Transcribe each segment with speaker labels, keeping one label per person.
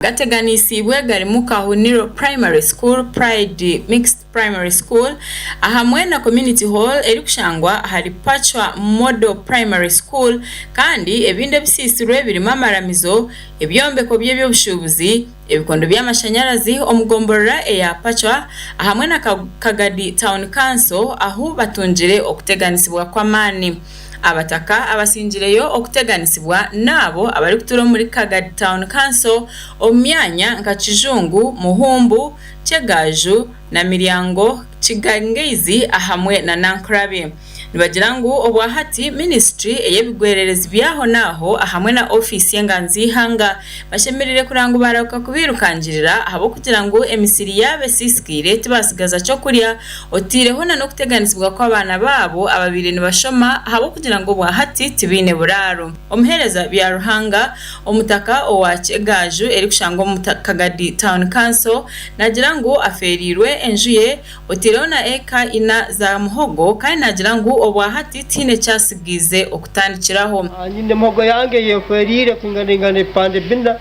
Speaker 1: agateganisibwe gari mu Kahuniro Primary School Pride Mixed Primary School ahamwe na Community Hall eri kushangwa hari Pachwa Model Primary School kandi ebinde bisisirwe birimo amaramizo ebyombeko by'ebyobushubuzzi ebikondo by'amashanyarazi omugomborera eya Pachwa ahamwe na Kagadi Town Council aho batunjire okuteganisibwa kw'amani abataka abasinjireyo okuteganisibwa nabo abari kuturo muri Kagadi Town Council omyanya nka Kijungu Muhumbu Chegaju na Miryango Chigangezi ahamwe na Nankrabe nibagirangu obwahati ministry eyebigwererezi byaho naho ahamwe na office y'enganzi Eihunga bashemerere kurangu bararuka kubirukangirira abo kugirango emisiri yabe sisikire tibasigaza cyo kurya otireho na no kuteganisibwa kw'abana babo ababiri nibashoma abo kugirango bwahati tibine buraro omuhereza bya Ruhanga omutaka owachegaju eri kushango mu Kagadi Town Council nagirango aferirwe enjuye otireho na eka ina za muhogo kandi nagirango obwahati tine cyasigize okutandikiraho
Speaker 2: nyine muhogo yange yeferire kunganingane pande binda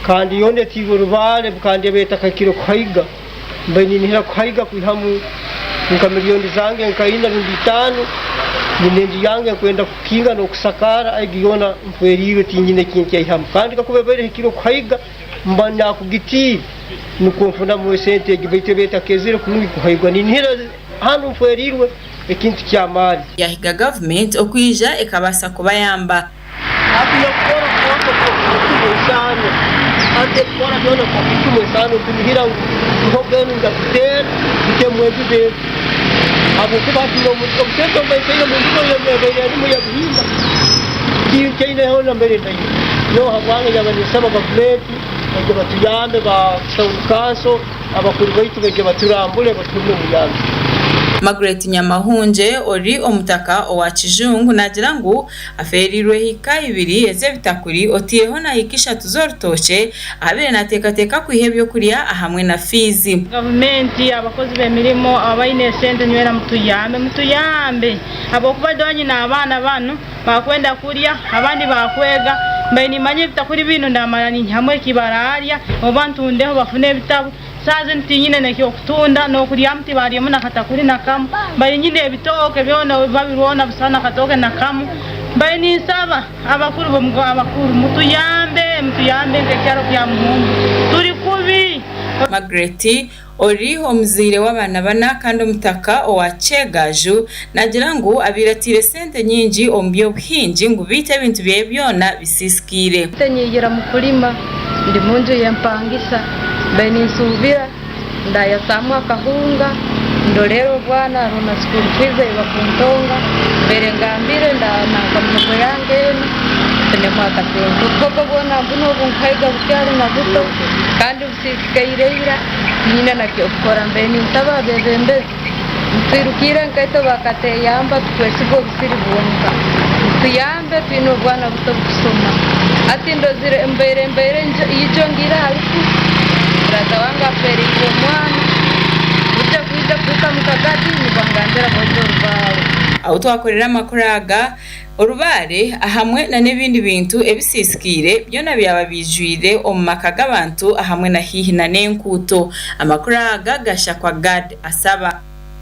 Speaker 2: kandi yonde tigurubale kandi beta kakiro kwahiga mbeni nihira kwahiga kuhamu nka miliyoni zange nkaina runditano ninenji yange kwenda kukinga no kusakara agiona mferire tinyine kinki ihamu kandi kakubebere kiro kwahiga mbanya kugitira nukumfuna mu sente gibete beta kezire kungi kuhahiga ninihira hanu mferirwe ekintu kyamali
Speaker 1: yahiga government okwija ekabasa kubayamba
Speaker 2: akiyokora kumusano ate kora none kwa kumusano kunihira ngogenu ngakutera ikemwebide abo kubati no mutokento mbaye mu ntoyo mebe yari mu yabuhinga kiyine hona mbere nayo no habanga yabani saba government ngo batuyambe ba town council abakuru baitu bege baturambule batumwe muyambe
Speaker 1: Margaret Nyamahunje ori omutaka owa Kijungu nagirangu aferirwe hika ibiri eze bitakuri otiyeho na hikisha tuzorutoche abire natekateka kwihebyo kuriya ahamwe na fizi
Speaker 3: government abakozi bemirimo abaine sente nywera mutuyambe abo kubadonyi na abana bano bakwenda kuriya abandi bakwega mbaini manye bitakuri bino ndamarani hamwe kibararya obantu ndeho bafune bitabu saze ntinyine nekyo kutunda no kuriya mti bari muna katakuri na kamu bari nyine ebitoke byona babirona busana katoke na kamu bari ni saba abakuru mutuyambe ngekyaro kya muhumbu turi kubi
Speaker 1: Margaret ori omuzire w'abana bana kandi omutaka owachegaju nagirangu abiratire sente nyingi ombyo buhinji ngo bite ebintu bye byona bisisikire
Speaker 4: tenyegera mukulima ndi munju yempangisa beni subira ndaya samwa kahunga ndolero bwana runa school fees ibakuntonga bere ngambire ndananga muko yange tene mwaka tendo koko bona buno bunkaiga bukyari na buto kandi busikaireira nyina nakyo kukora mbeni ntaba bebembezi twirukire nkaito bakate yamba twesigo bisiri bonka tuyambe twino bwana buto busoma ati ndozire mbere yijongira halifu brata wanga ferigo mwana uja kuita kuka mukagati ni bangandera bojo rubare
Speaker 1: aho twakorera makuraga urubare ahamwe na nebindi bintu ebisisikire byona byaba bijwire omumaka g'abantu ahamwe na hihi na nenkuto amakuraga gashakwa God asaba